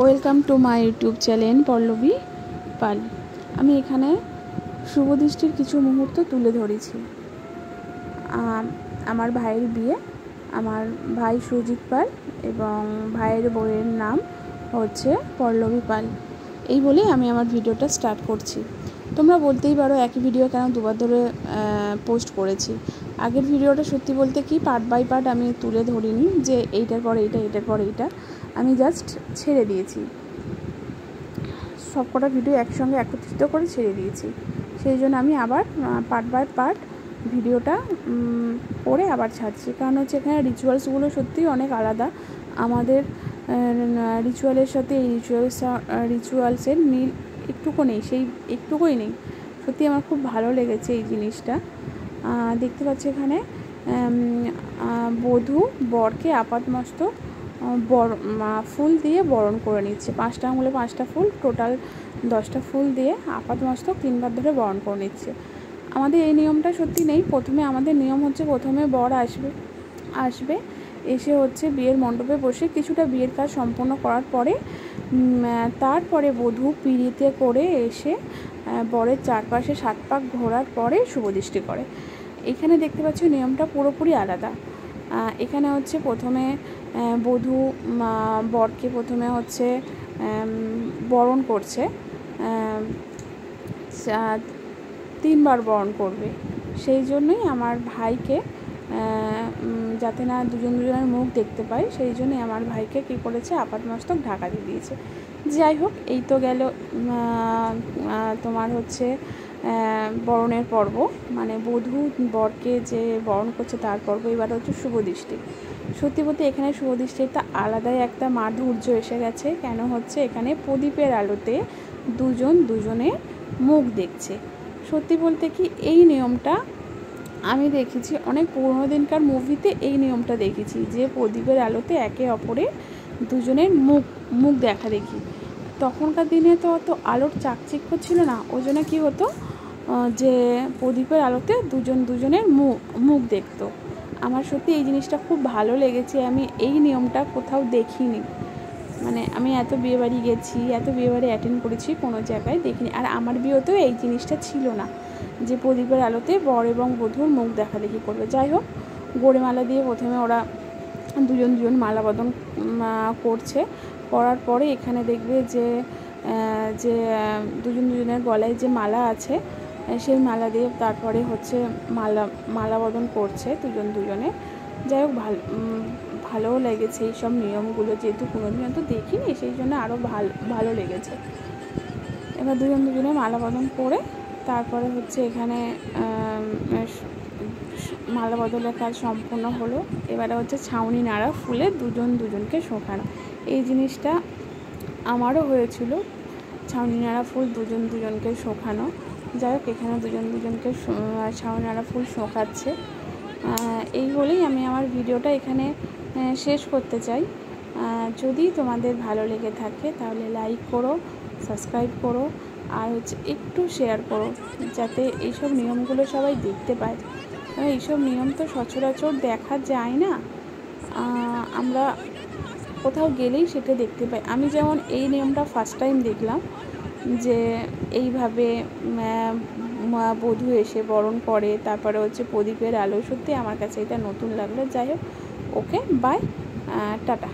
Welcome to my YouTube channel Pallabi Pal. আমি এখানে শুভদৃষ্টির কিছু মুহূর্ত তুলে ধরেছি। আমার ভাইয়ের বিয়ে, আমার ভাই সুজিত পাল এবং ভাইয়ের বউয়ের নাম হচ্ছে পল্লবী পাল। এই বলেই আমি আমার ভিডিওটা স্টার্ট করছি। তোমরা বলতেই পারো একই ভিডিও কেন দুবার ধরে পোস্ট করেছি। আগের ভিডিওটা সত্যি বলতে কি পার্ট বাই পার্ট আমি তুলে ধরিনি, যে এইটার পর এইটা, এইটার পর এইটা, আমি জাস্ট ছেড়ে দিয়েছি। সবকটা ভিডিও একসঙ্গে একত্রিত করে ছেড়ে দিয়েছি। সেই জন্য আমি আবার পার্ট বাই পার্ট ভিডিওটা করে আবার ছাড়ছি। কারণ হচ্ছে এখানে রিচুয়ালসগুলো সত্যিই অনেক আলাদা। আমাদের রিচুয়ালের সাথে এই রিচুয়ালসের মিল একটুকু নেই, সেই একটুকুই নেই। সত্যি আমার খুব ভালো লেগেছে এই জিনিসটা। দেখতে পাচ্ছি এখানে বধূ বরকে আপাতমস্তক ফুল দিয়ে বরণ করে নিচ্ছে। 5টা আঙুলে 5টা ফুল, টোটাল 10টা ফুল দিয়ে আপাতমস্তক 3বার ধরে বরণ করে নিচ্ছে। আমাদের এই নিয়মটা সত্যি নেই। প্রথমে আমাদের নিয়ম হচ্ছে প্রথমে বর আসবে এসে হচ্ছে বিয়ের মণ্ডপে বসে কিছুটা বিয়ের কাজ সম্পন্ন করার পরে তারপরে বধূ পিঁড়িতে করে এসে বরের চারপাশে 7 পাক ঘোরার পরে শুভদৃষ্টি করে। এখানে দেখতে পাচ্ছি নিয়মটা পুরোপুরি আলাদা। এখানে হচ্ছে প্রথমে বধূ বরকে প্রথমে হচ্ছে বরণ করছে, 3বার বরণ করবে। সেই জন্যই আমার ভাইকে, যাতে না দুজনের মুখ দেখতে পায়, সেই জন্যই আমার ভাইকে কী করেছে, আপাতমস্তক ঢাকা দিয়ে দিয়েছে। যাই হোক, এই তো গেল তোমার হচ্ছে বরণের পর্ব, মানে বধূ বরকে যে বরণ করছে তার পর্ব। এবার হচ্ছে শুভদৃষ্টি। সত্যি বলতে এখানে শুভদৃষ্টিটা আলাদাই একটা মাধুর্য এসে গেছে। কেন হচ্ছে এখানে প্রদীপের আলোতে দুজনের মুখ দেখছে। সত্যি বলতে কি এই নিয়মটা আমি দেখেছি অনেক পুরোনো দিনকার মুভিতে। এই নিয়মটা দেখেছি যে প্রদীপের আলোতে একে অপরের দুজনের মুখ দেখা দেখি। তখনকার দিনে তো অত আলোর চাকচিক্য ছিল না, ওই জন্য কী হতো যে প্রদীপের আলোতে দুজনের মুখ দেখতো। আমার সত্যি এই জিনিসটা খুব ভালো লেগেছে। আমি এই নিয়মটা কোথাও দেখিনি। মানে আমি এত বিয়েবাড়ি গেছি, এত বিয়েবাড়ি অ্যাটেন্ড করেছি, কোনো জায়গায় দেখিনি। আর আমার বিয়েতেও এই জিনিসটা ছিল না যে প্রদীপের আলোতে বর এবং বধূর মুখ দেখাদেখি করবে। যাই হোক, গড়িমালা দিয়ে প্রথমে ওরা দুজন মালা বদন করছে। করার পরে এখানে দেখবে যে দুজনের গলায় যে মালা আছে, সেই মালা দিয়ে তারপরে হচ্ছে মালা বদন করছে দুজনে। যাই হোক, ভালোও লেগেছে এই সব নিয়মগুলো, যেহেতু কোনোদিন তো দেখিনি, সেই জন্য আরও ভালো লেগেছে। এবার দুজনে মালা বদন করে তারপরে হচ্ছে এখানে মালা বদলের কাজ সম্পূর্ণ হলো। এবারে হচ্ছে ছাউনি নাড়া ফুলে দুজনকে শোকানো। এই জিনিসটা আমারও হয়েছিল, ছাউনি নাড়া ফুল দুজনকে শোকানো। যাই হোক, এখানে দুজনকে ছাউনি নাড়া ফুল শোকাচ্ছে। এই বলেই আমি আমার ভিডিওটা এখানে শেষ করতে চাই। যদি তোমাদের ভালো লেগে থাকে তাহলে লাইক করো, সাবস্ক্রাইব করো, আর হচ্ছে একটু শেয়ার করো, যাতে এইসব নিয়মগুলো সবাই দেখতে পায়। এইসব নিয়ম তো সচরাচর দেখা যায় না, আমরা কোথাও গেলেই সেটা দেখতে পাই। আমি যেমন এই নিয়মটা ফার্স্ট টাইম দেখলাম, যে এইভাবে বধূ এসে বরণ করে, তারপরে হচ্ছে প্রদীপের আলো। সত্যি আমার কাছে এটা নতুন লাগলো। যাই হোক, ওকে, বাই, টাটা।